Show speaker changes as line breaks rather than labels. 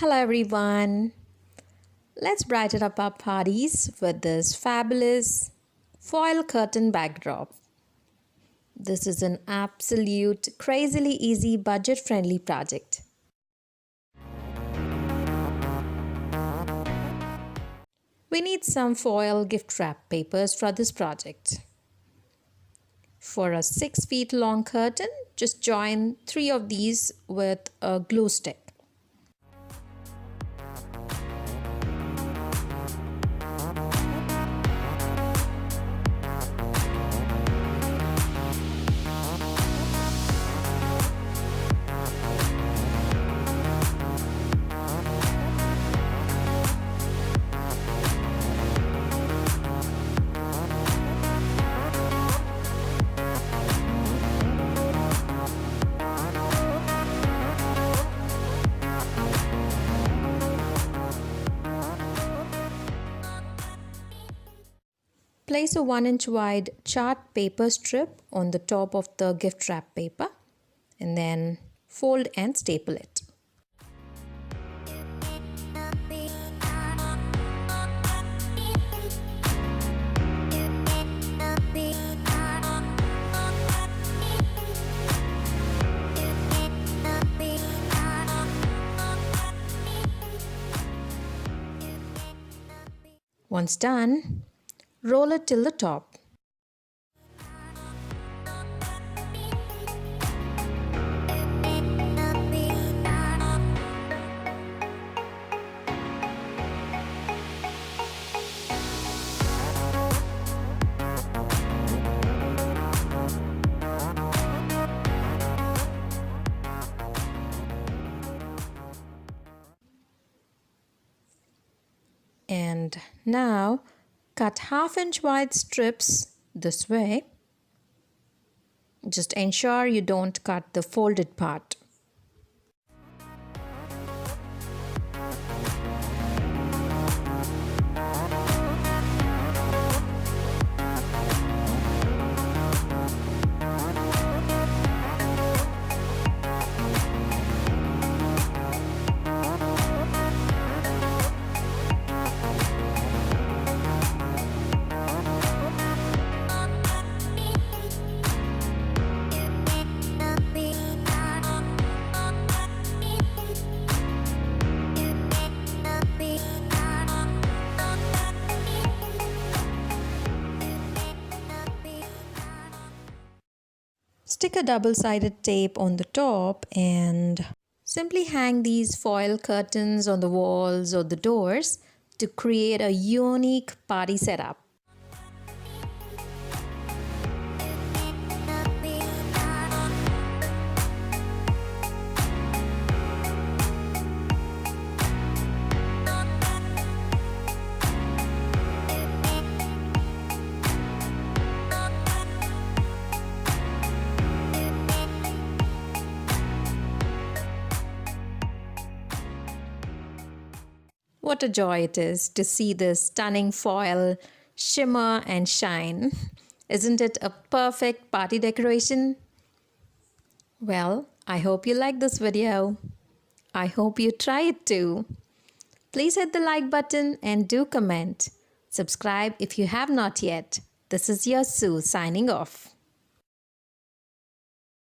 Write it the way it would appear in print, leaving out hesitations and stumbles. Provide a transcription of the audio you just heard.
Hello everyone. Let's brighten up our parties with this fabulous foil curtain backdrop. This is an absolute crazily easy budget-friendly project. We need some foil gift wrap papers for this project. For a 6 feet long curtain, just join 3 of these with a glue stick. Place a 1-inch wide chart paper strip on the top of the gift wrap paper and then fold and staple it. Once done, roll it till the top. And now cut 1/2-inch wide strips this way. Just ensure you don't cut the folded part. Stick a double-sided tape on the top and simply hang these foil curtains on the walls or the doors to create a unique party setup. What a joy it is to see this stunning foil shimmer and shine. Isn't it a perfect party decoration? Well, I hope you like this video. I hope you try it too. Please hit the like button and do comment. Subscribe if you have not yet. This is your Sue signing off.